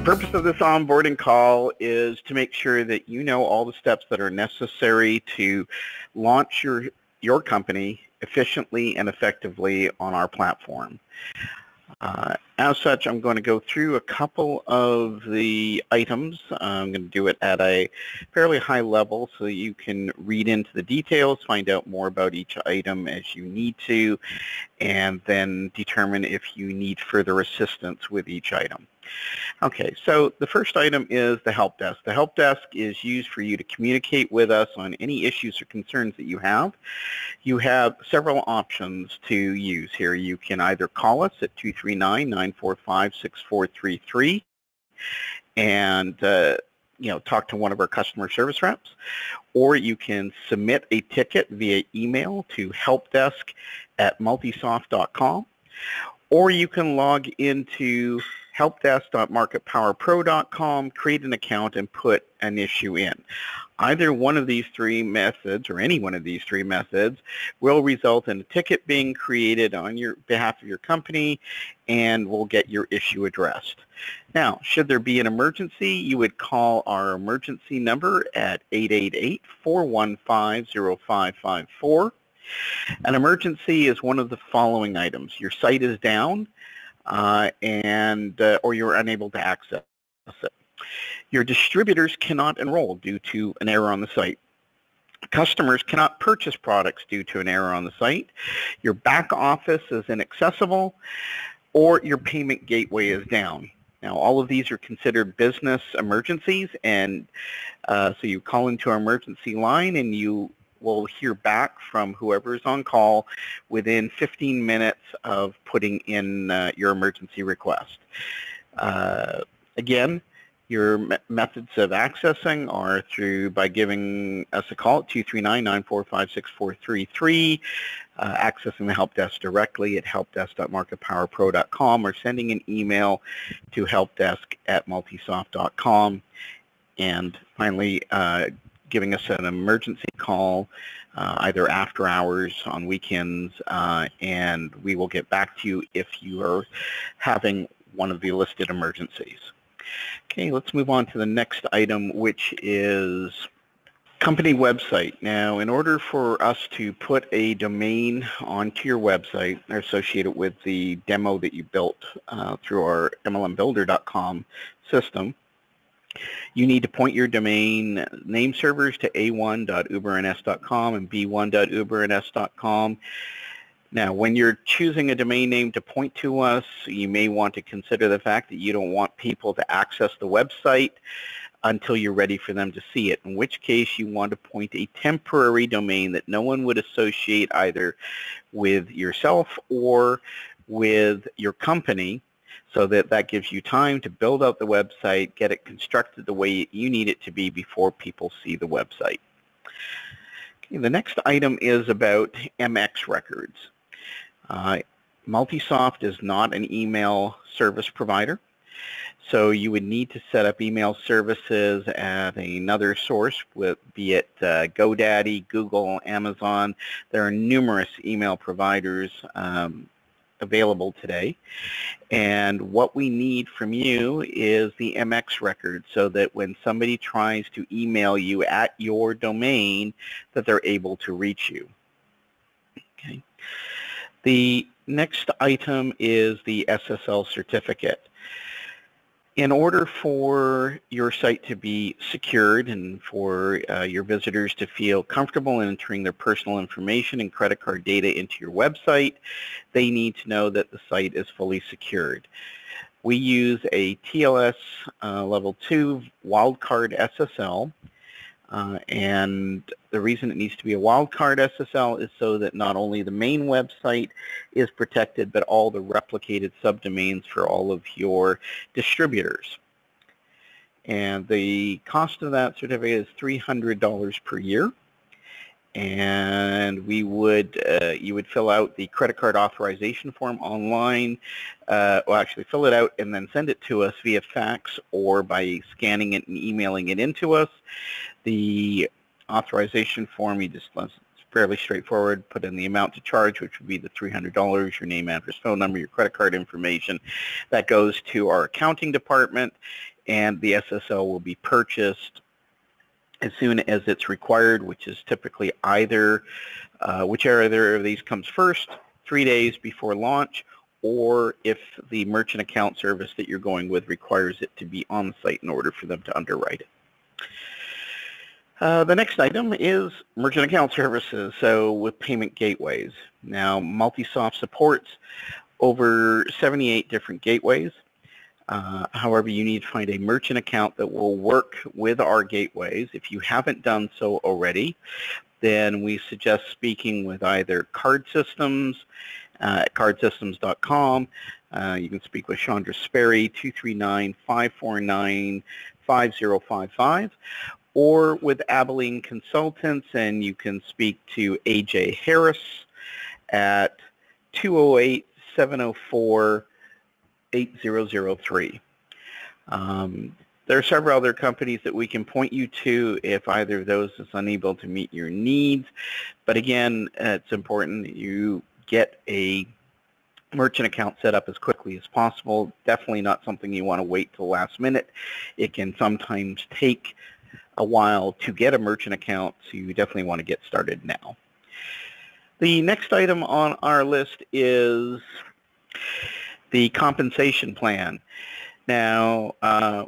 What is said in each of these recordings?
purpose of this onboarding call is to make sure that you know all the steps that are necessary to launch your company efficiently and effectively on our platform. As such, I'm going to go through a couple of the items. I'm going to do it at a fairly high level so you can read into the details, find out more about each item as you need to, and then determine if you need further assistance with each item. Okay, so the first item is the help desk. The help desk is used for you to communicate with us on any issues or concerns that you have. You have several options to use here. You can either call us at 239-945-6433 and talk to one of our customer service reps, or you can submit a ticket via email to helpdesk@multisoft.com, or you can log into helpdesk.marketpowerpro.com, create an account, and put an issue in. Either one of these three methods, or any one of these three methods, will result in a ticket being created on your behalf of your company and will get your issue addressed. Now, should there be an emergency, you would call our emergency number at 888-415-0554. An emergency is one of the following items. Your site is down, or you're unable to access it. Your distributors cannot enroll due to an error on the site. Customers cannot purchase products due to an error on the site. Your back office is inaccessible, or your payment gateway is down. Now, all of these are considered business emergencies, and so you call into our emergency line and you will hear back from whoever is on call within 15 minutes of putting in your emergency request. Again, your methods of accessing are by giving us a call at 239-945-6433, accessing the help desk directly at helpdesk.marketpowerpro.com, or sending an email to helpdesk@multisoft.com, and finally giving us an emergency call either after hours, on weekends, and we will get back to you if you are having one of the listed emergencies. Okay, let's move on to the next item, which is company website. Now, in order for us to put a domain onto your website associated with the demo that you built through our MLMbuilder.com system, you need to point your domain name servers to a1.uberns.com and b1.uberns.com. Now, when you're choosing a domain name to point to us, you may want to consider the fact that you don't want people to access the website until you're ready for them to see it, in which case you want to point a temporary domain that no one would associate either with yourself or with your company, so that gives you time to build out the website, get it constructed the way you need it to be before people see the website. Okay, the next item is about MX records. MultiSoft is not an email service provider, so you would need to set up email services at another source, be it GoDaddy, Google, Amazon. There are numerous email providers available today, and what we need from you is the MX record, so that when somebody tries to email you at your domain, that they're able to reach you. Okay. The next item is the SSL certificate. In order for your site to be secured and for your visitors to feel comfortable in entering their personal information and credit card data into your website, they need to know that the site is fully secured. We use a TLS Level 2 wildcard SSL, and the reason it needs to be a wildcard SSL is so that not only the main website is protected, but all the replicated subdomains for all of your distributors. And the cost of that certificate is $300 per year. And you would fill out the credit card authorization form online. Well, actually fill it out and then send it to us via fax or by scanning it and emailing it into us. The authorization form, it's fairly straightforward. Put in the amount to charge, which would be the $300, your name, address, phone number, your credit card information. That goes to our accounting department, and the SSO will be purchased as soon as it's required, which is typically either, whichever of these comes first, 3 days before launch, or if the merchant account service that you're going with requires it to be on the site in order for them to underwrite it. The next item is merchant account services, so with payment gateways. Now, MultiSoft supports over 78 different gateways. However, you need to find a merchant account that will work with our gateways. If you haven't done so already, then we suggest speaking with either Card Systems at cardsystems.com. You can speak with Chandra Sperry, 239-549-5055, or with Abilene Consultants, and you can speak to AJ Harris at 208-704-8003. There are several other companies that we can point you to if either of those is unable to meet your needs. But again, it's important that you get a merchant account set up as quickly as possible. Definitely not something you want to wait till last minute. It can sometimes take a while to get a merchant account, so you definitely want to get started now. The next item on our list is the compensation plan. Now,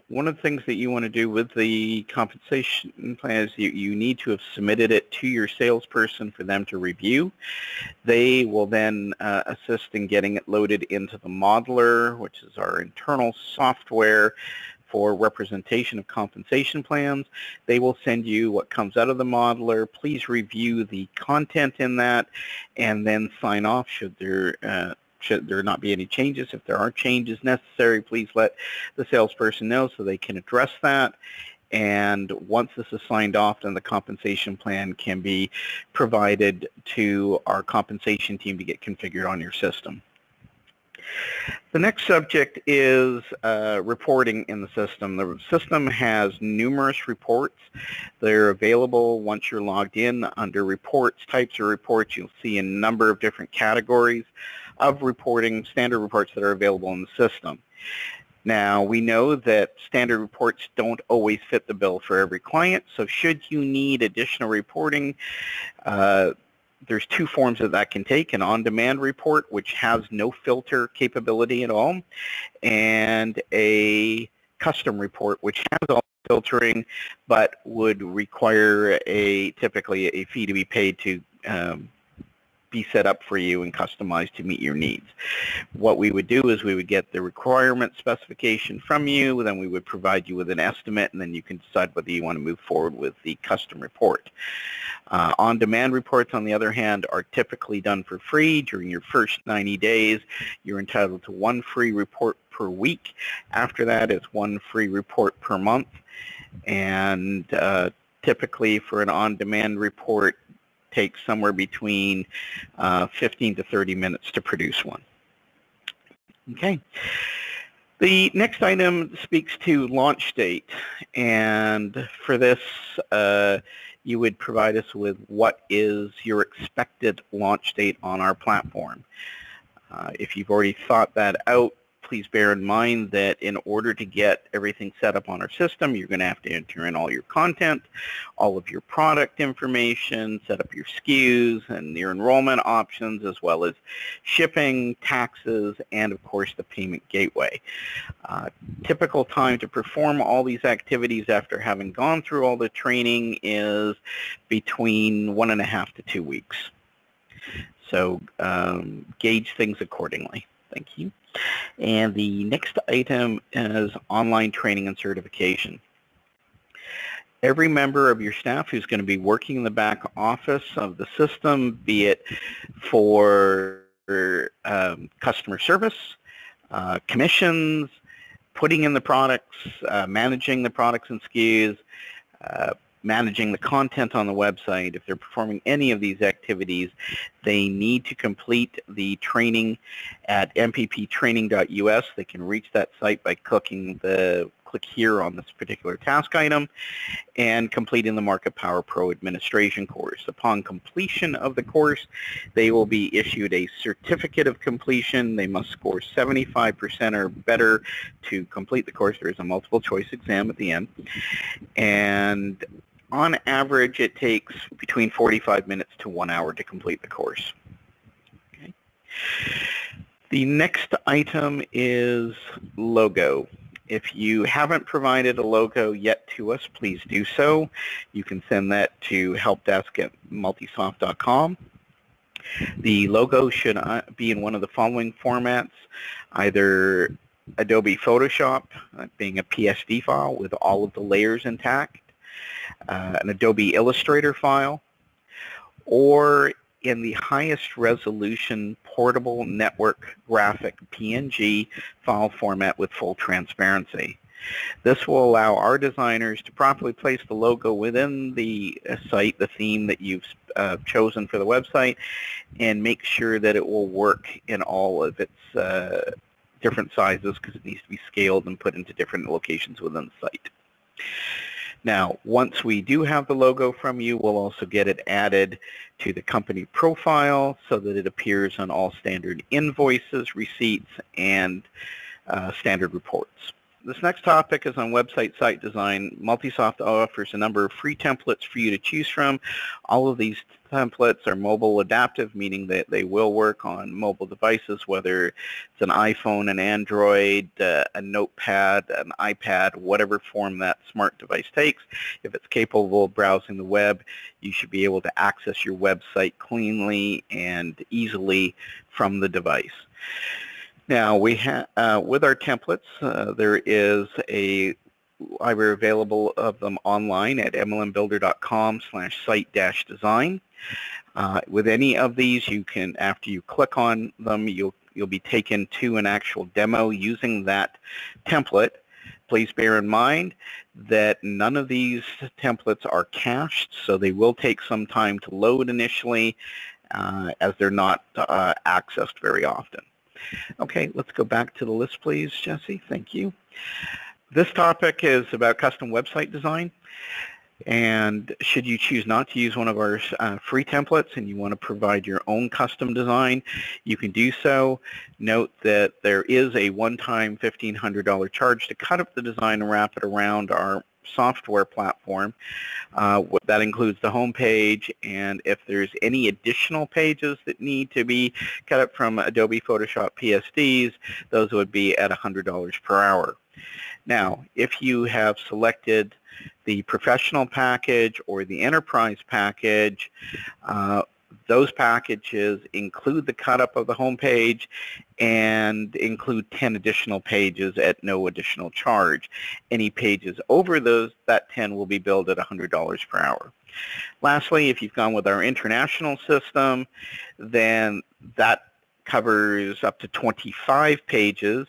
one of the things that you want to do with the compensation plan is you need to have submitted it to your salesperson for them to review. They will then assist in getting it loaded into the modeler, which is our internal software for representation of compensation plans. They will send you what comes out of the modeler. Please review the content in that and then sign off should there not be any changes. If there are changes necessary, please let the salesperson know so they can address that. And once this is signed off, then the compensation plan can be provided to our compensation team to get configured on your system. The next subject is reporting in the system. The system has numerous reports. They're available once you're logged in. Under reports, types of reports, you'll see a number of different categories of reporting, standard reports that are available in the system. Now, we know that standard reports don't always fit the bill for every client, so should you need additional reporting, there's two forms that can take: an on-demand report, which has no filter capability at all, and a custom report, which has all filtering, but would require typically a fee to be paid to be set up for you and customized to meet your needs. What we would do is we would get the requirement specification from you, then we would provide you with an estimate, and then you can decide whether you want to move forward with the custom report. On-demand reports, on the other hand, are typically done for free. During your first 90 days, you're entitled to one free report per week. After that, it's one free report per month. And typically for an on-demand report, takes somewhere between 15 to 30 minutes to produce one. Okay. The next item speaks to launch date, and for this you would provide us with what is your expected launch date on our platform. If you've already thought that out, please bear in mind that in order to get everything set up on our system, you're going to have to enter in all your content, all of your product information, set up your SKUs and your enrollment options, as well as shipping, taxes, and of course the payment gateway. Typical time to perform all these activities after having gone through all the training is between 1.5 to 2 weeks. So gauge things accordingly. Thank you. And the next item is online training and certification. Every member of your staff who's going to be working in the back office of the system, be it for customer service, commissions, putting in the products, managing the products and SKUs, managing the content on the website, if they're performing any of these activities, they need to complete the training at mpptraining.us. They can reach that site by clicking click here on this particular task item, and completing the Market Power Pro Administration course. Upon completion of the course, they will be issued a certificate of completion. They must score 75% or better to complete the course. There is a multiple choice exam at the end. And on average, it takes between 45 minutes to 1 hour to complete the course. Okay. The next item is logo. If you haven't provided a logo yet to us, please do so. You can send that to helpdesk@multisoft.com. The logo should be in one of the following formats, either Adobe Photoshop, being a PSD file with all of the layers intact, an Adobe Illustrator file, or in the highest resolution portable network graphic PNG file format with full transparency. This will allow our designers to properly place the logo within the site, the theme that you've chosen for the website, and make sure that it will work in all of its different sizes, because it needs to be scaled and put into different locations within the site. Now, once we do have the logo from you, we'll also get it added to the company profile so that it appears on all standard invoices, receipts, and standard reports. This next topic is on website site design. MultiSoft offers a number of free templates for you to choose from. All of these templates are mobile adaptive, meaning that they will work on mobile devices, whether it's an iPhone, an Android, a notepad, an iPad, whatever form that smart device takes. If it's capable of browsing the web, you should be able to access your website cleanly and easily from the device. Now, we have with our templates, there is a library available of them online at mlmbuilder.com/site-design. With any of these, you can, after you click on them, you'll be taken to an actual demo using that template. Please bear in mind that none of these templates are cached, so they will take some time to load initially, as they're not accessed very often. Okay, let's go back to the list, please, Jesse. Thank you. This topic is about custom website design. And should you choose not to use one of our free templates and you want to provide your own custom design, you can do so. Note that there is a one-time $1,500 charge to cut up the design and wrap it around our software platform. That includes the home page, and if there's any additional pages that need to be cut up from Adobe Photoshop PSDs, those would be at $100 per hour. Now, if you have selected the professional package or the enterprise package, those packages include the cut-up of the home page and include 10 additional pages at no additional charge. Any pages over that 10 will be billed at $100 per hour. Lastly, if you've gone with our international system, then that covers up to 25 pages,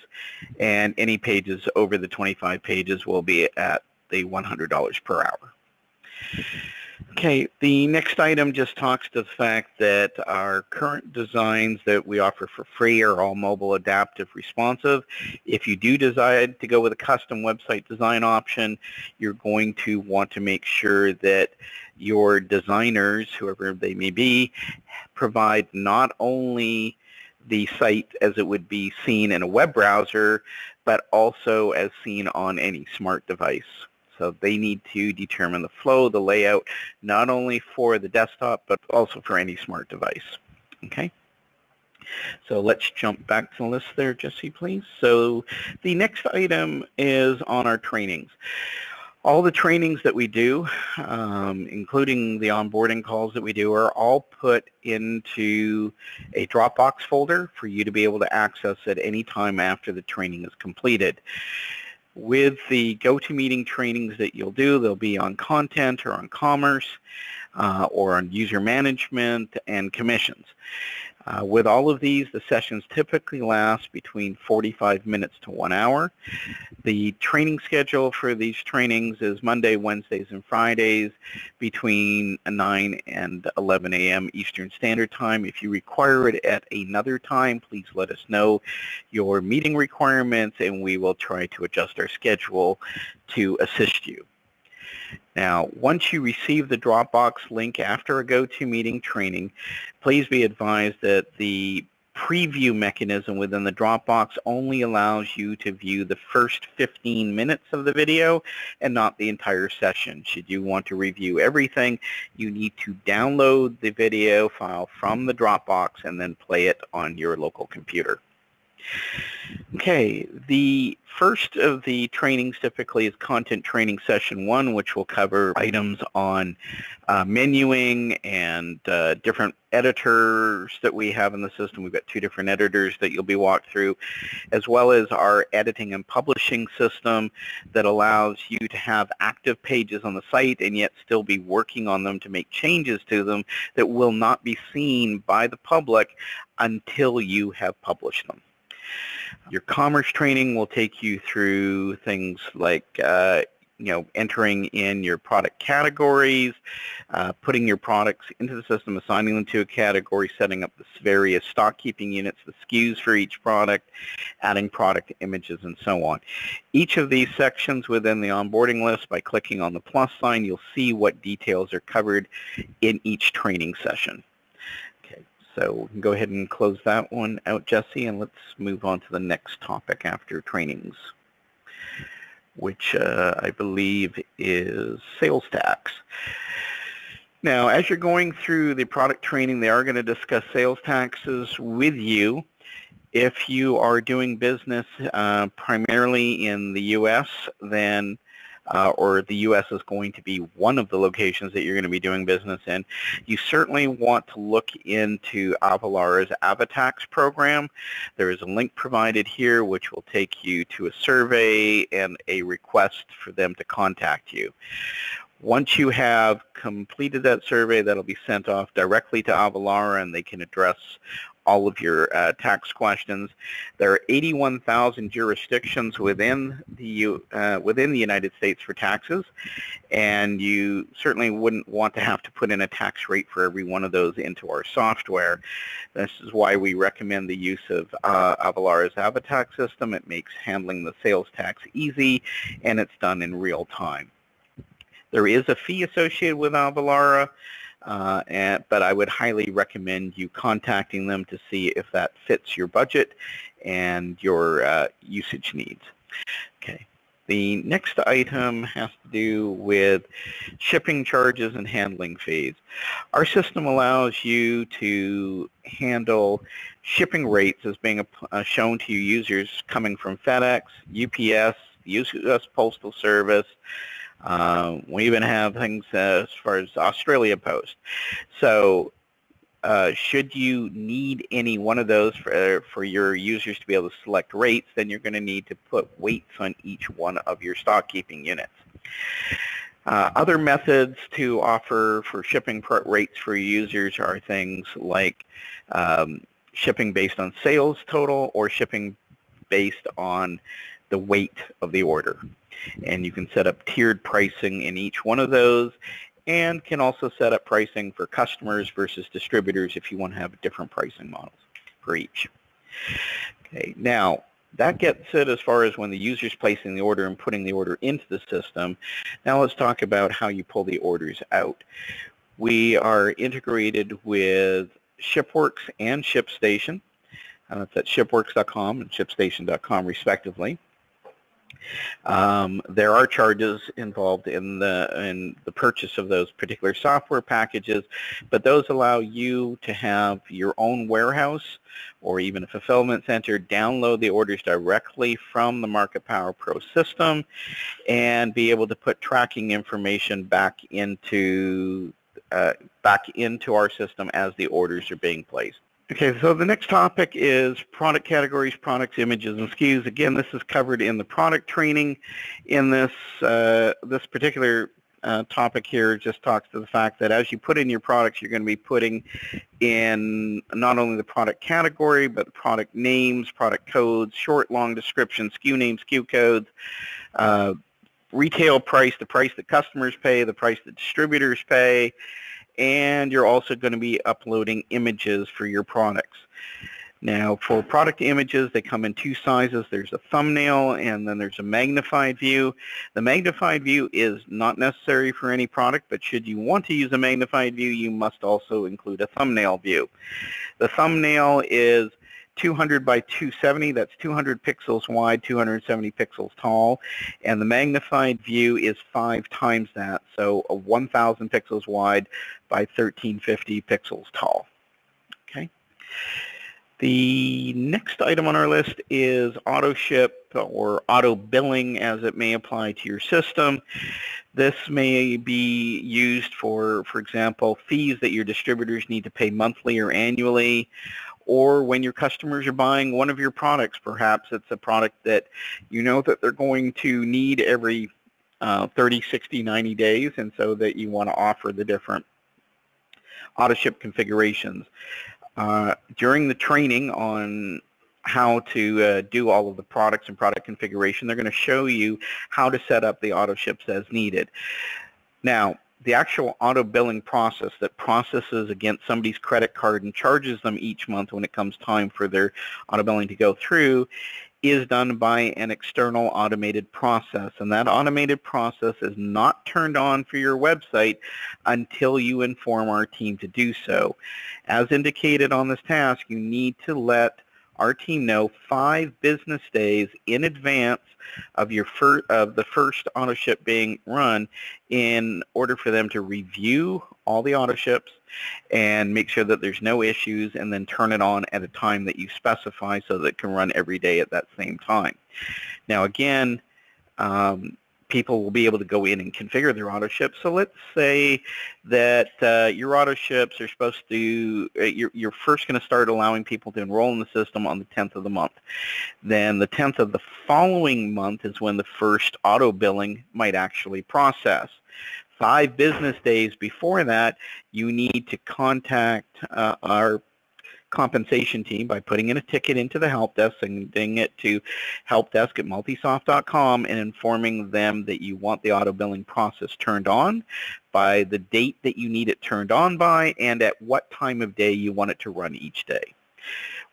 and any pages over the 25 pages will be at the $100 per hour. Okay, the next item just talks to the fact that our current designs that we offer for free are all mobile, adaptive, responsive. If you do decide to go with a custom website design option, you're going to want to make sure that your designers, whoever they may be, provide not only the site as it would be seen in a web browser, but also as seen on any smart device. So they need to determine the flow, the layout, not only for the desktop, but also for any smart device. Okay? So let's jump back to the list there, Jesse, please. So the next item is on our trainings. All the trainings that we do, including the onboarding calls that we do, are all put into a Dropbox folder for you to be able to access at any time after the training is completed. With the GoToMeeting trainings that you'll do, they'll be on content or on commerce or on user management and commissions. With all of these, the sessions typically last between 45 minutes to 1 hour. The training schedule for these trainings is Monday, Wednesdays, and Fridays between 9 and 11 a.m. Eastern Standard Time. If you require it at another time, please let us know your meeting requirements, and we will try to adjust our schedule to assist you. Now, once you receive the Dropbox link after a GoToMeeting training, please be advised that the preview mechanism within the Dropbox only allows you to view the first 15 minutes of the video and not the entire session. Should you want to review everything, you need to download the video file from the Dropbox and then play it on your local computer. Okay, the first of the trainings typically is Content Training Session 1, which will cover items on menuing and different editors that we have in the system. We've got 2 different editors that you'll be walked through, as well as our editing and publishing system that allows you to have active pages on the site and yet still be working on them to make changes to them that will not be seen by the public until you have published them. Your commerce training will take you through things like entering in your product categories, putting your products into the system, assigning them to a category, setting up the various stock keeping units, the SKUs for each product, adding product images, and so on. Each of these sections within the onboarding list, by clicking on the plus sign, you'll see what details are covered in each training session. So we can go ahead and close that one out, Jesse, and let's move on to the next topic after trainings, which I believe is sales tax. Now, as you're going through the product training, they are going to discuss sales taxes with you. If you are doing business primarily in the U.S., then or the U.S. is going to be one of the locations that you're going to be doing business in, you certainly want to look into Avalara's AvaTax program. There is a link provided here which will take you to a survey and a request for them to contact you. Once you have completed that survey, that'll be sent off directly to Avalara and they can address all of your tax questions. There are 81,000 jurisdictions within the United States for taxes, and you certainly wouldn't want to have to put in a tax rate for every one of those into our software. This is why we recommend the use of Avalara's AvaTax system. It makes handling the sales tax easy, and it's done in real time. There is a fee associated with Avalara, but I would highly recommend you contacting them to see if that fits your budget and your usage needs. Okay. The next item has to do with shipping charges and handling fees. Our system allows you to handle shipping rates as being shown to you users coming from FedEx, UPS, US Postal Service. We even have things as far as Australia Post. So should you need any one of those for your users to be able to select rates, then you're going to need to put weights on each one of your stock keeping units. Other methods to offer for shipping rates for users are things like shipping based on sales total or shipping based on the weight of the order. And you can set up tiered pricing in each one of those, and can also set up pricing for customers versus distributors if you want to have different pricing models for each. Okay, now that gets it as far as when the user's placing the order and putting the order into the system. Now let's talk about how you pull the orders out. We are integrated with ShipWorks and ShipStation. That's at shipworks.com and shipstation.com respectively. There are charges involved in the purchase of those particular software packages, but those allow you to have your own warehouse or even a fulfillment center download the orders directly from the Market Power Pro system and be able to put tracking information back into our system as the orders are being placed. Okay, so the next topic is product categories, products, images, and SKUs. Again, this is covered in the product training. In this particular topic here just talks to the fact that as you put in your products, you're going to be putting in not only the product category, but the product names, product codes, short, long descriptions, SKU names, SKU codes, retail price, the price that customers pay, the price that distributors pay, and you're also going to be uploading images for your products. Now, for product images, they come in two sizes. There's a thumbnail, and then there's a magnified view. The magnified view is not necessary for any product, but should you want to use a magnified view, you must also include a thumbnail view. The thumbnail is 200 by 270, that's 200 pixels wide, 270 pixels tall, and the magnified view is 5 times that, so a 1,000 pixels wide by 1,350 pixels tall. Okay. The next item on our list is auto ship or auto billing, as it may apply to your system. This may be used for example, fees that your distributors need to pay monthly or annually, or when your customers are buying one of your products. Perhaps it's a product that you know that they're going to need every 30, 60, 90 days, and so that you want to offer the different auto ship configurations. During the training on how to do all of the products and product configuration, they're going to show you how to set up the auto ships as needed. Now, the actual auto billing process that processes against somebody's credit card and charges them each month when it comes time for their auto billing to go through is done by an external automated process, and that automated process is not turned on for your website until you inform our team to do so. As indicated on this task, you need to let our team know 5 business days in advance of the first auto ship being run in order for them to review all the auto ships and make sure that there's no issues, and then turn it on at a time that you specify so that it can run every day at that same time. Now again, people will be able to go in and configure their auto ships. So let's say that your auto ships are supposed to, you're first going to start allowing people to enroll in the system on the 10th of the month. Then the 10th of the following month is when the first auto billing might actually process. 5 business days before that, you need to contact our compensation team by putting in a ticket into the help desk, sending it to helpdesk@multisoft.com, and informing them that you want the auto billing process turned on by the date that you need it turned on by, and at what time of day you want it to run each day.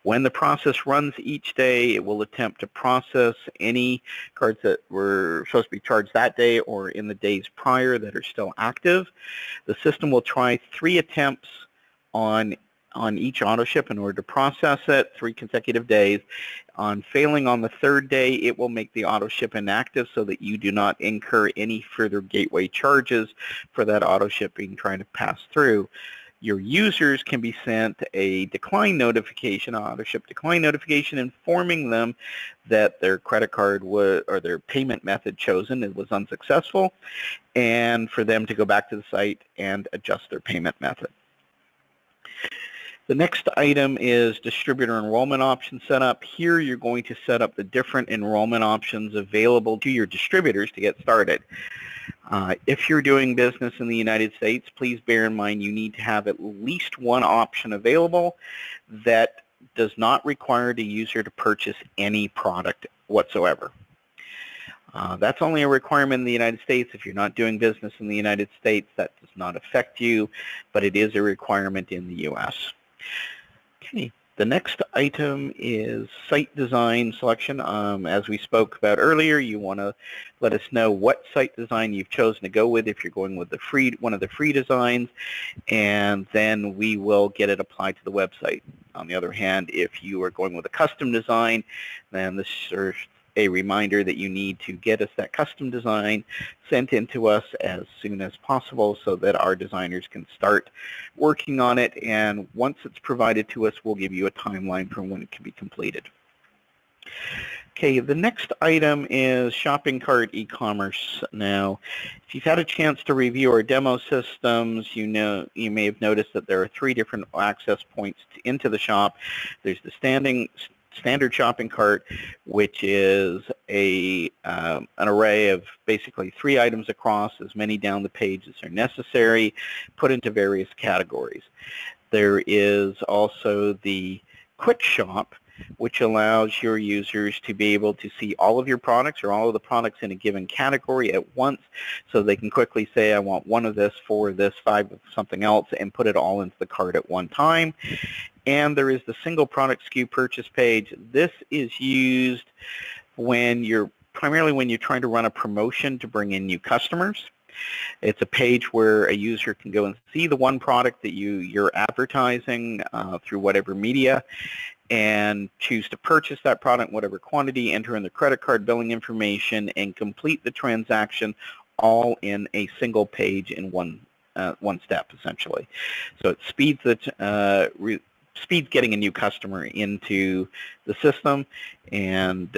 When the process runs each day, it will attempt to process any cards that were supposed to be charged that day or in the days prior that are still active. The system will try 3 attempts on each auto ship in order to process it, 3 consecutive days. On failing on the 3rd day, it will make the auto ship inactive so that you do not incur any further gateway charges for that auto ship being trying to pass through. Your users can be sent a decline notification, auto ship decline notification, informing them that their credit card or their payment method chosen was unsuccessful, and for them to go back to the site and adjust their payment method. The next item is distributor enrollment option setup. Here you're going to set up the different enrollment options available to your distributors to get started. If you're doing business in the United States, please bear in mind you need to have at least one option available that does not require the user to purchase any product whatsoever. That's only a requirement in the United States. If you're not doing business in the United States, that does not affect you, but it is a requirement in the U.S. Okay. The next item is site design selection. As we spoke about earlier, you want to let us know what site design you've chosen to go with if you're going with one of the free designs, and then we will get it applied to the website. On the other hand, if you are going with a custom design, then this is a reminder that you need to get us that custom design sent in to us as soon as possible so that our designers can start working on it, and once it's provided to us, we'll give you a timeline for when it can be completed. Okay, the next item is shopping cart e-commerce. Now, if you've had a chance to review our demo systems, you may have noticed that there are 3 different access points into the shop. There's the standard shopping cart, which is an array of basically 3 items across, as many down the page as are necessary, put into various categories. There is also the Quick Shop, which allows your users to be able to see all of your products or all of the products in a given category at once, so they can quickly say, I want 1 of this, 4 of this, 5 of something else, and put it all into the cart at one time. And there is the single product SKU purchase page. This is used primarily when you're trying to run a promotion to bring in new customers. It's a page where a user can go and see the one product that you're advertising through whatever media, and choose to purchase that product in whatever quantity, enter in the credit card billing information, and complete the transaction all in a single page in one step, essentially. So it speeds getting a new customer into the system, and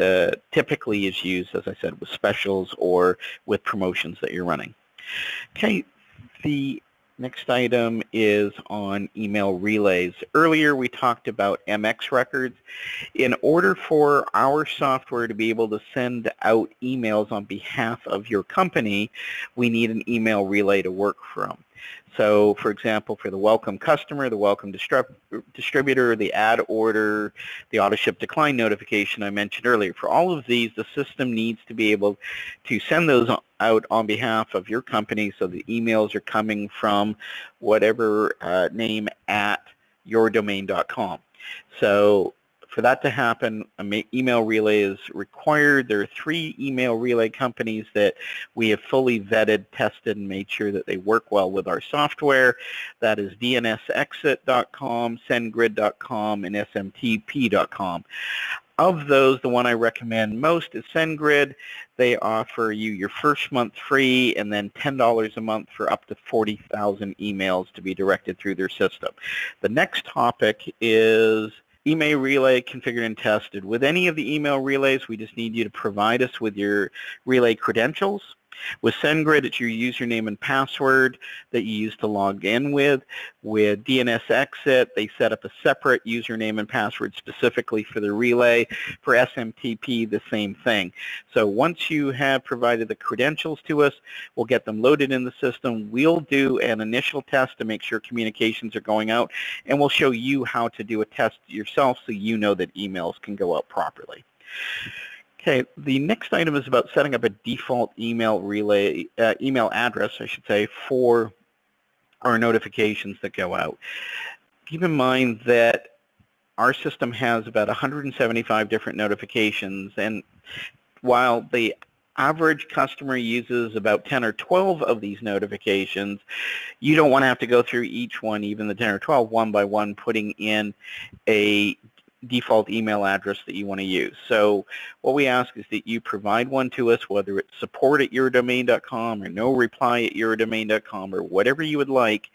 typically is used, as I said, with specials or with promotions that you're running. Okay, the next item is on email relays. Earlier we talked about MX records. In order for our software to be able to send out emails on behalf of your company, we need an email relay to work from. So, for example, for the welcome customer, the welcome distributor, the add order, the auto ship decline notification I mentioned earlier, for all of these, the system needs to be able to send those out on behalf of your company, so the emails are coming from whatever name at yourdomain.com. So for that to happen, an email relay is required. There are 3 email relay companies that we have fully vetted, tested, and made sure that they work well with our software. That is DNSExit.com, SendGrid.com, and SMTP.com. Of those, the one I recommend most is SendGrid. They offer you your first month free and then $10 a month for up to 40,000 emails to be directed through their system. The next topic is email relay configured and tested. With any of the email relays, we just need you to provide us with your relay credentials. With SendGrid, it's your username and password that you use to log in with. With DNSExit, they set up a separate username and password specifically for the relay. For SMTP, the same thing. So once you have provided the credentials to us, we'll get them loaded in the system. We'll do an initial test to make sure communications are going out, and we'll show you how to do a test yourself so you know that emails can go out properly. Okay, the next item is about setting up a default email relay, email address, I should say, for our notifications that go out. Keep in mind that our system has about 175 different notifications, and while the average customer uses about 10 or 12 of these notifications, you don't want to have to go through each one, even the 10 or 12, one by one, putting in a default email address that you want to use. So what we ask is that you provide one to us, whether it's support@yourdomain.com or noreply@yourdomain.com or whatever you would like.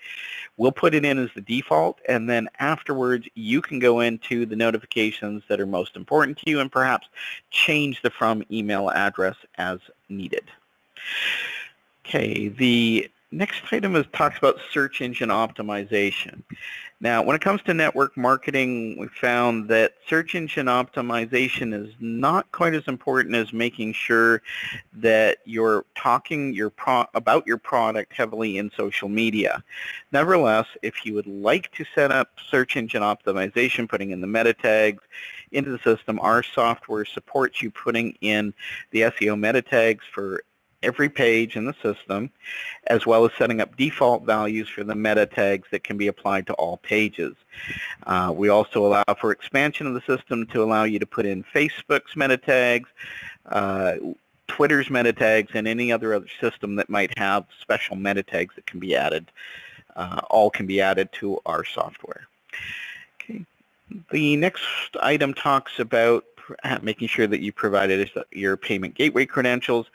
We'll put it in as the default, and then afterwards you can go into the notifications that are most important to you and perhaps change the from email address as needed. Okay, the next item talks about search engine optimization. Now, when it comes to network marketing, we found that search engine optimization is not quite as important as making sure that you're talking about your product heavily in social media. Nevertheless, if you would like to set up search engine optimization, putting in the meta tags into the system, our software supports you putting in the SEO meta tags for every page in the system, as well as setting up default values for the meta tags that can be applied to all pages. We also allow for expansion of the system to allow you to put in Facebook's meta tags, Twitter's meta tags, and any other system that might have special meta tags that can be added. All can be added to our software. Okay. The next item talks about making sure that you provided your payment gateway credentials.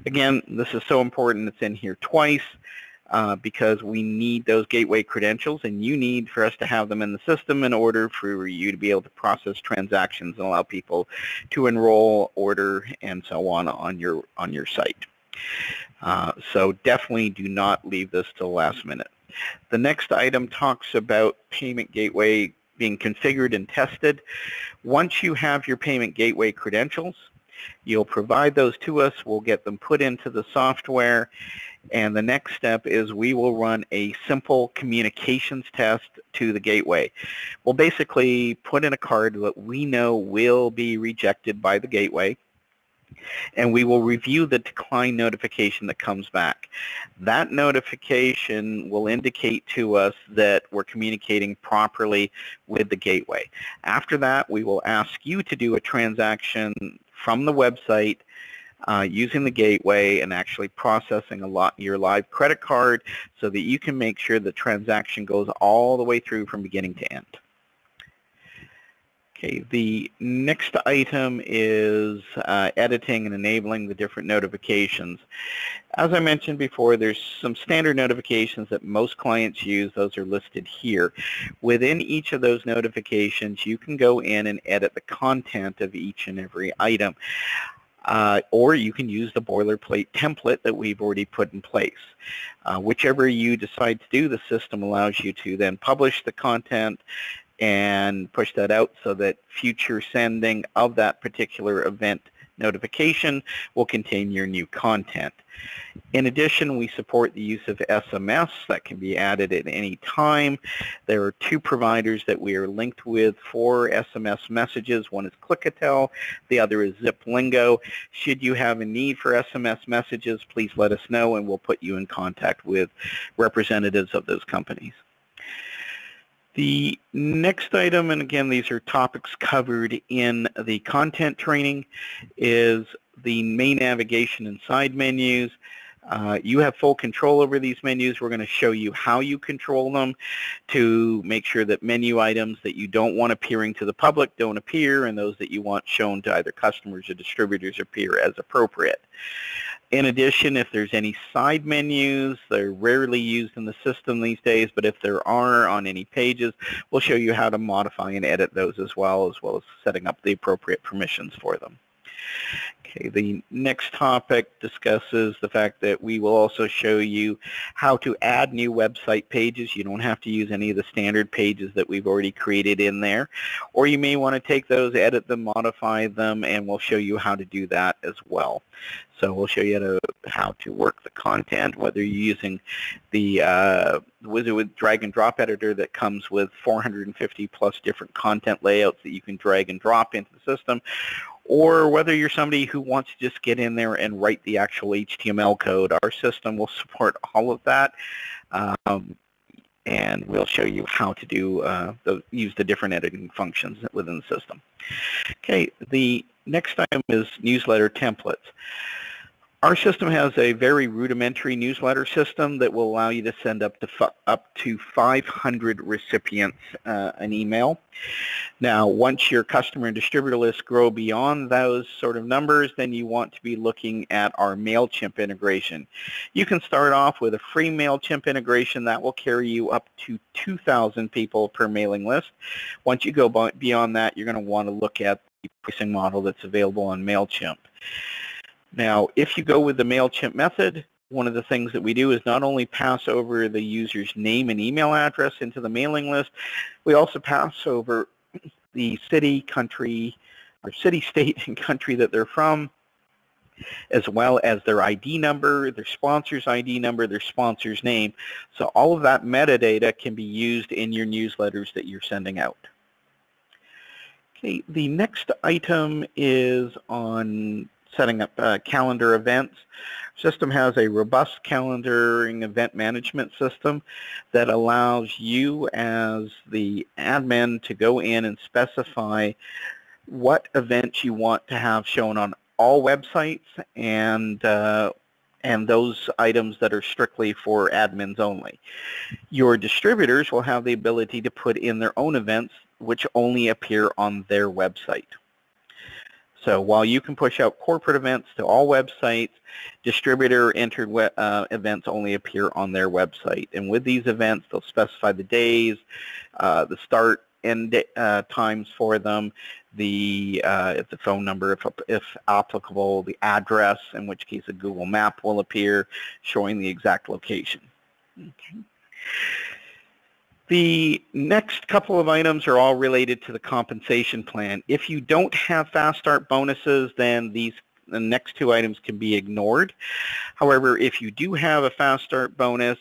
Again, this is so important. It's in here twice because we need those gateway credentials, and you need for us to have them in the system in order for you to be able to process transactions and allow people to enroll, order, and so on your site. So definitely do not leave this till the last minute. The next item talks about payment gateway being configured and tested. Once you have your payment gateway credentials, You'll provide those to us. We'll get them put into the software. And the next step is we will run a simple communications test to the gateway. We'll basically put in a card that we know will be rejected by the gateway, and we will review the decline notification that comes back. That notification will indicate to us that we're communicating properly with the gateway. After that, we will ask you to do a transaction from the website using the gateway and actually processing your live credit card so that you can make sure the transaction goes all the way through from beginning to end. Okay, the next item is editing and enabling the different notifications. As I mentioned before, there's some standard notifications that most clients use. Those are listed here. Within each of those notifications, you can go in and edit the content of each and every item. Or you can use the boilerplate template that we've already put in place. Whichever you decide to do, the system allows you to then publish the content and push that out so that future sending of that particular event notification will contain your new content. In addition, we support the use of SMS that can be added at any time. There are two providers that we are linked with for SMS messages. One is Clickatel, the other is ZipLingo. Should you have a need for SMS messages, please let us know and we'll put you in contact with representatives of those companies. The next item, and again these are topics covered in the content training, is the main navigation and side menus. You have full control over these menus. We're going to show you how you control them to make sure that menu items that you don't want appearing to the public don't appear, and those that you want shown to either customers or distributors appear as appropriate. In addition, if there's any side menus, they're rarely used in the system these days, but if there are on any pages, we'll show you how to modify and edit those as well as setting up the appropriate permissions for them. Okay, the next topic discusses the fact that we will also show you how to add new website pages. You don't have to use any of the standard pages that we've already created in there, or you may want to take those, edit them, modify them, and we'll show you how to do that as well. So we'll show you how to work the content, whether you're using the Wizard with drag and drop editor that comes with 450 plus different content layouts that you can drag and drop into the system, or whether you're somebody who wants to just get in there and write the actual HTML code. Our system will support all of that, and we'll show you how to use the different editing functions within the system. Okay, the next item is newsletter templates. Our system has a very rudimentary newsletter system that will allow you to send up to 500 recipients an email. Now, once your customer and distributor lists grow beyond those sort of numbers, then you want to be looking at our MailChimp integration. You can start off with a free MailChimp integration that will carry you up to 2,000 people per mailing list. Once you go beyond that, you're going to want to look at the pricing model that's available on MailChimp. Now, if you go with the MailChimp method, one of the things that we do is not only pass over the user's name and email address into the mailing list, we also pass over the city, country, or city, state, and country that they're from, as well as their ID number, their sponsor's ID number, their sponsor's name. So all of that metadata can be used in your newsletters that you're sending out. Okay, the next item is on setting up calendar events. Our system has a robust calendaring event management system that allows you as the admin to go in and specify what events you want to have shown on all websites and those items that are strictly for admins only. Your distributors will have the ability to put in their own events which only appear on their website. So while you can push out corporate events to all websites, distributor-entered events only appear on their website. And with these events, they'll specify the days, the start end times for them, the phone number, if applicable, the address, in which case a Google map will appear showing the exact location. Okay. The next couple of items are all related to the compensation plan. If you don't have fast start bonuses, then the next two items can be ignored. However, if you do have a fast start bonus,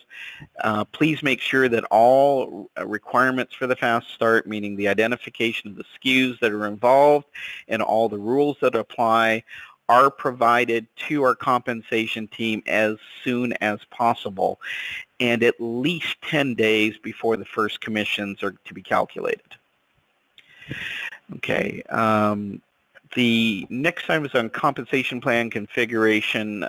please make sure that all requirements for the fast start, meaning the identification of the SKUs that are involved and all the rules that apply, are provided to our compensation team as soon as possible, and at least 10 days before the first commissions are to be calculated. Okay. The next item is on compensation plan configuration,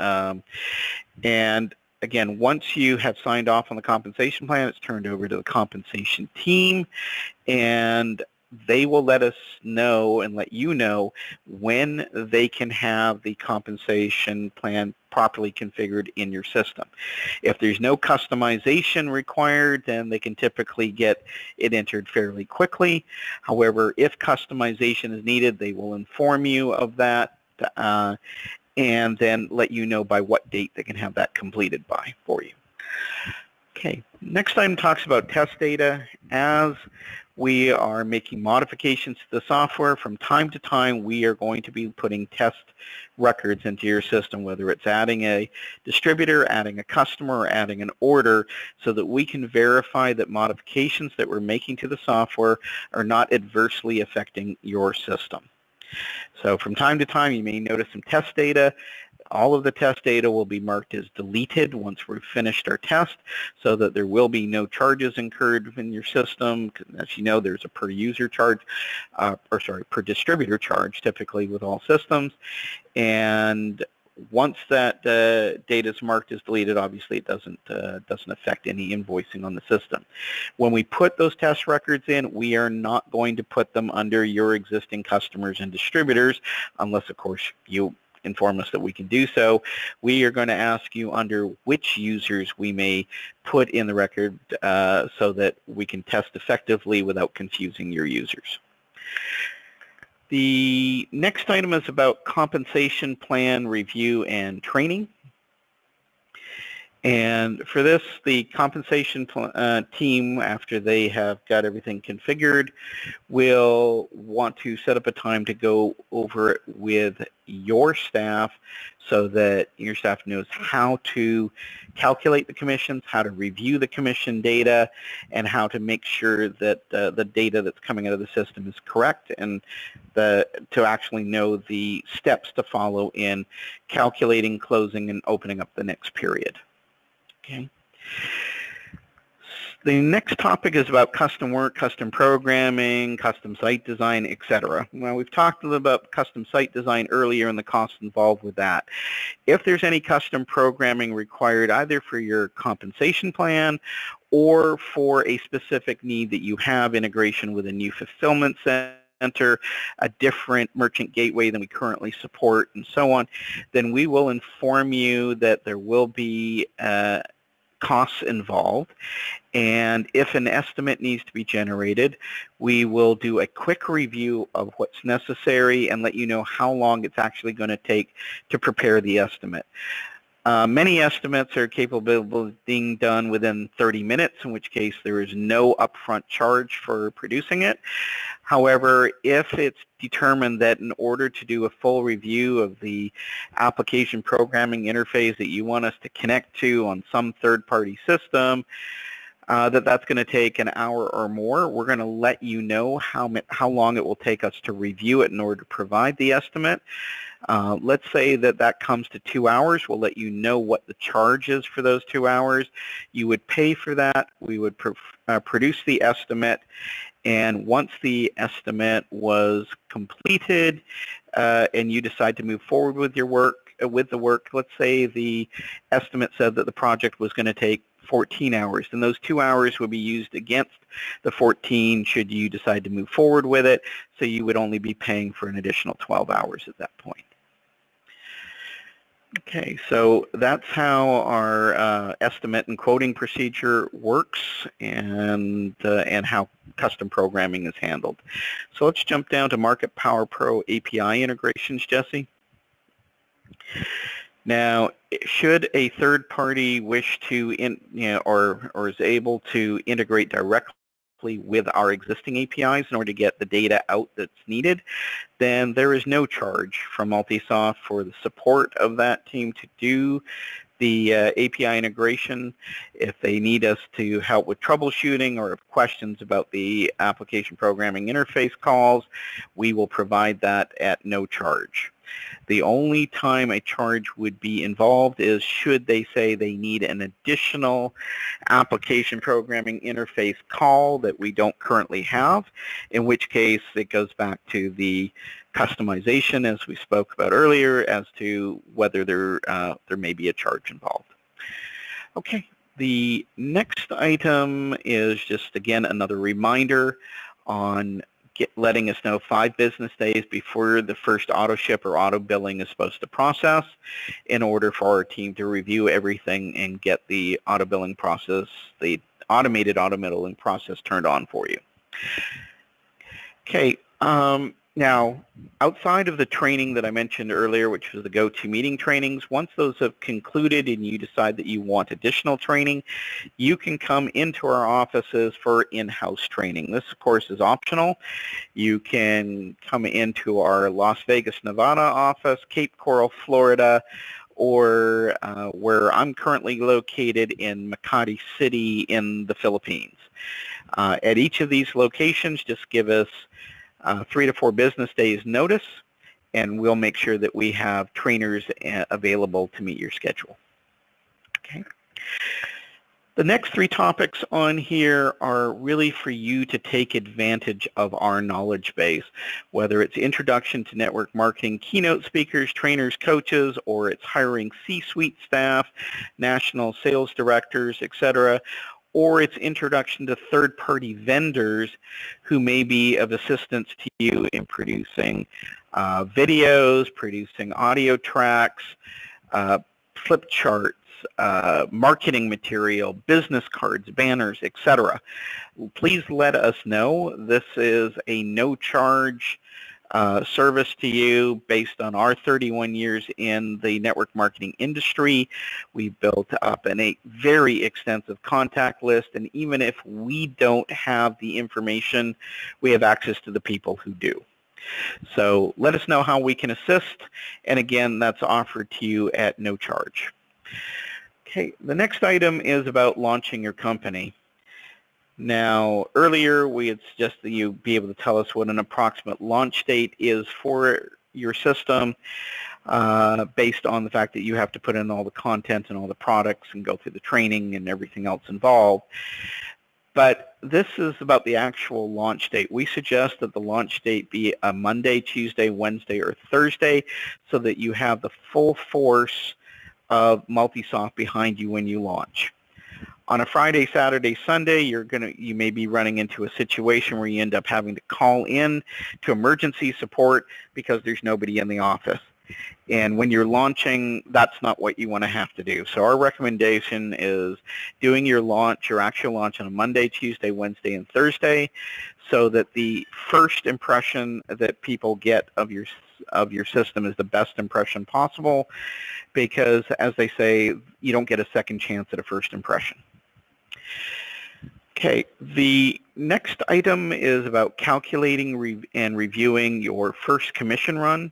and again, once you have signed off on the compensation plan, it's turned over to the compensation team, and they will let us know and let you know when they can have the compensation plan properly configured in your system. If there's no customization required, then they can typically get it entered fairly quickly. However, if customization is needed, they will inform you of that and then let you know by what date they can have that completed by for you. Okay, next item talks about test data. As we are making modifications to the software, from time to time we are going to be putting test records into your system, whether it's adding a distributor, adding a customer, or adding an order, so that we can verify that modifications that we're making to the software are not adversely affecting your system. So from time to time you may notice some test data. All of the test data will be marked as deleted once we've finished our test, so that there will be no charges incurred in your system. As you know, there's a per user charge, per distributor charge typically with all systems. And once that data is marked as deleted, obviously it doesn't affect any invoicing on the system. When we put those test records in, we are not going to put them under your existing customers and distributors, unless of course you inform us that we can do so. We are going to ask you under which users we may put in the record so that we can test effectively without confusing your users. The next item is about compensation plan review and training. And for this, the compensation team, after they have got everything configured, will want to set up a time to go over it with your staff so that your staff knows how to calculate the commissions, how to review the commission data, and how to make sure that the data that's coming out of the system is correct, and to actually know the steps to follow in calculating, closing, and opening up the next period. Okay. The next topic is about custom work, custom programming, custom site design, etc. Well, we've talked a little about custom site design earlier and the costs involved with that. If there's any custom programming required either for your compensation plan or for a specific need that you have, integration with a new fulfillment center, a different merchant gateway than we currently support, and so on, then we will inform you that there will be costs involved. And if an estimate needs to be generated, we will do a quick review of what's necessary and let you know how long it's actually going to take to prepare the estimate. Many estimates are capable of being done within 30 minutes, in which case there is no upfront charge for producing it. However, if it's determined that in order to do a full review of the application programming interface that you want us to connect to on some third-party system, that's going to take an hour or more, we're going to let you know how long it will take us to review it in order to provide the estimate. Let's say that comes to 2 hours. We'll let you know what the charge is for those 2 hours. You would pay for that. We would produce the estimate, and once the estimate was completed and you decide to move forward with your work, let's say the estimate said that the project was going to take 14 hours, then those 2 hours would be used against the 14 should you decide to move forward with it, so you would only be paying for an additional 12 hours at that point. Okay, so that's how our estimate and quoting procedure works, and how custom programming is handled. So let's jump down to Market Power Pro API integrations, Jesse. Now, should a third party wish to, or is able to integrate directly simply with our existing APIs in order to get the data out that's needed, then there is no charge from MultiSoft for the support of that team to do the API integration. If they need us to help with troubleshooting or have questions about the application programming interface calls, we will provide that at no charge. The only time a charge would be involved is should they say they need an additional application programming interface call that we don't currently have, in which case it goes back to the customization, as we spoke about earlier, as to whether there may be a charge involved. Okay, the next item is just, again, another reminder on letting us know 5 business days before the first auto ship or auto billing is supposed to process in order for our team to review everything and get the auto billing process, the automated auto billing process turned on for you. Okay, now, outside of the training that I mentioned earlier, which was the GoToMeeting trainings, once those have concluded and you decide that you want additional training, you can come into our offices for in-house training. This, of course, is optional. You can come into our Las Vegas, Nevada office, Cape Coral, Florida, or where I'm currently located in Makati City in the Philippines. At each of these locations, just give us 3 to 4 business days notice, and we'll make sure that we have trainers available to meet your schedule. Okay. The next 3 topics on here are really for you to take advantage of our knowledge base, whether it's introduction to network marketing, keynote speakers, trainers, coaches, or it's hiring C-suite staff, national sales directors, etc., or its introduction to third-party vendors who may be of assistance to you in producing videos, producing audio tracks, flip charts, marketing material, business cards, banners, etc. Please let us know. This is a no-charge service to you based on our 31 years in the network marketing industry. We've built up a very extensive contact list, and even if we don't have the information, we have access to the people who do. So let us know how we can assist, and again, that's offered to you at no charge. Okay, the next item is about launching your company. Now, earlier we had suggested you be able to tell us what an approximate launch date is for your system based on the fact that you have to put in all the content and all the products and go through the training and everything else involved. But this is about the actual launch date. We suggest that the launch date be a Monday, Tuesday, Wednesday, or Thursday so that you have the full force of MultiSoft behind you when you launch. On a Friday, Saturday, Sunday, you may be running into a situation where you end up having to call in to emergency support because there's nobody in the office. And when you're launching, that's not what you want to have to do. So our recommendation is doing your actual launch on a Monday, Tuesday, Wednesday, and Thursday so that the first impression that people get of your system is the best impression possible because, as they say, you don't get a second chance at a first impression. Okay, the next item is about calculating and reviewing your first commission run.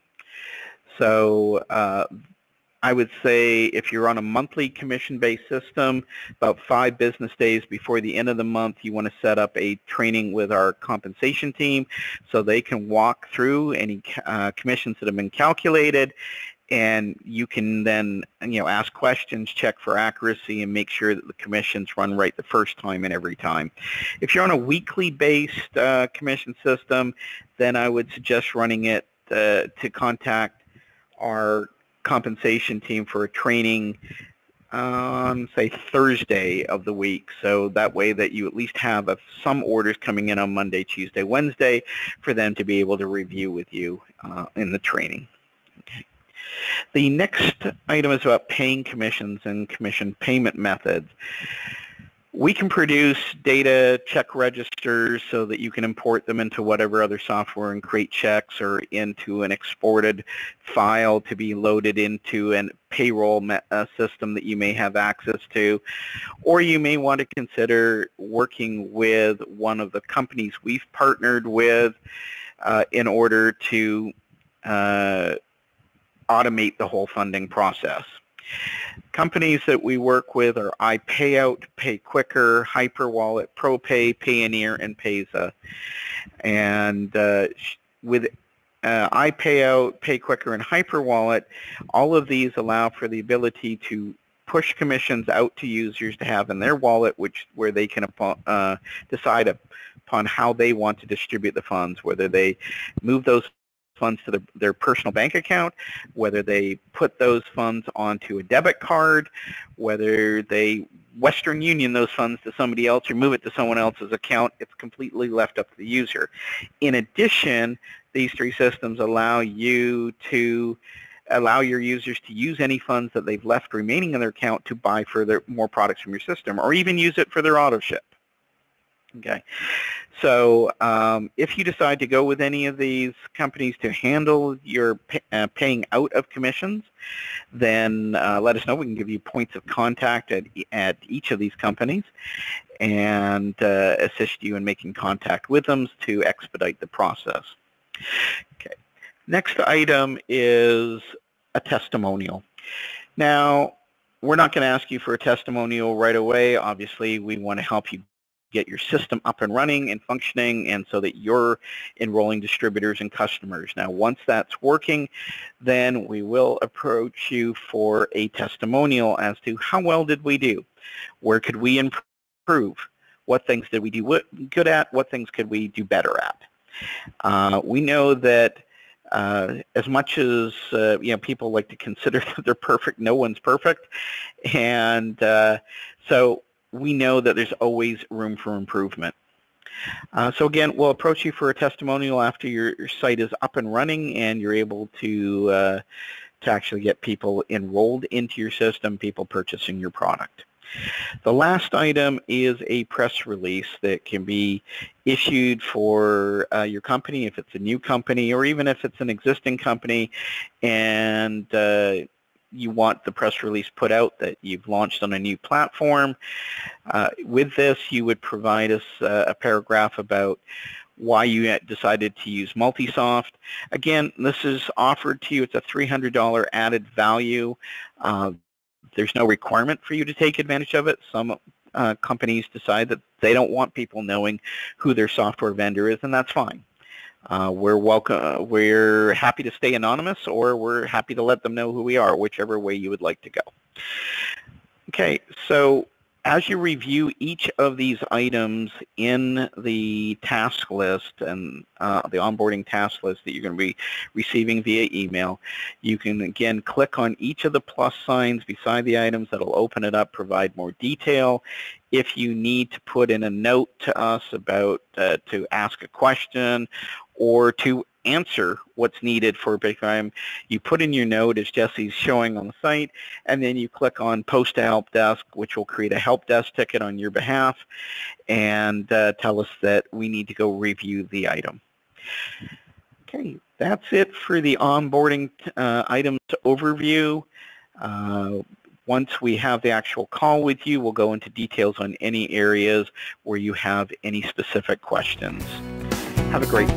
So I would say if you're on a monthly commission-based system, about 5 business days before the end of the month, you want to set up a training with our compensation team so they can walk through any commissions that have been calculated, and you can then ask questions, check for accuracy, and make sure that the commissions run right the first time and every time. If you're on a weekly based commission system, then I would suggest running it to contact our compensation team for a training on, say, Thursday of the week, so that way that you at least have some orders coming in on Monday, Tuesday, Wednesday for them to be able to review with you in the training. Okay. The next item is about paying commissions and commission payment methods. We can produce data check registers so that you can import them into whatever other software and create checks, or into an exported file to be loaded into a payroll system that you may have access to. Or you may want to consider working with one of the companies we've partnered with in order to automate the whole funding process. Companies that we work with are iPayout, PayQuicker, HyperWallet, ProPay, Payoneer, and Payza. And with iPayout, PayQuicker, and HyperWallet, all of these allow for the ability to push commissions out to users to have in their wallet, where they can decide upon how they want to distribute the funds, whether they move those funds to their personal bank account, whether they put those funds onto a debit card, whether they Western Union those funds to somebody else or move it to someone else's account. It's completely left up to the user. In addition, these three systems allow your users to use any funds that they've left remaining in their account to buy more products from your system, or even use it for their auto ship. Okay, so if you decide to go with any of these companies to handle your paying out of commissions, then let us know. We can give you points of contact at each of these companies and assist you in making contact with them to expedite the process. Okay, next item is a testimonial. Now, we're not going to ask you for a testimonial right away. Obviously, we want to help you get your system up and running and functioning, and so that you're enrolling distributors and customers. Now, once that's working, then we will approach you for a testimonial as to how well did we do? Where could we improve? What things did we do good at? What things could we do better at? We know that as much as people like to consider that they're perfect, no one's perfect, and so we know that there's always room for improvement. So again, we'll approach you for a testimonial after your site is up and running and you're able to actually get people enrolled into your system, people purchasing your product. The last item is a press release that can be issued for your company, if it's a new company, or even if it's an existing company, and you want the press release put out that you've launched on a new platform. With this, you would provide us a paragraph about why you decided to use MultiSoft. Again, this is offered to you. It's a $300 added value. There's no requirement for you to take advantage of it. Some companies decide that they don't want people knowing who their software vendor is, and that's fine. We're happy to stay anonymous, or we're happy to let them know who we are, whichever way you would like to go. Okay, so as you review each of these items in the task list and the onboarding task list that you're going to be receiving via email, you can again click on each of the plus signs beside the items. That'll open it up, provide more detail. If you need to put in a note to us about to ask a question or to answer what's needed for a big time, you put in your note as Jesse's showing on the site, and then you click on Post to Help Desk, which will create a help desk ticket on your behalf and tell us that we need to go review the item. Okay, that's it for the onboarding items overview. Once we have the actual call with you, we'll go into details on any areas where you have any specific questions. Have a great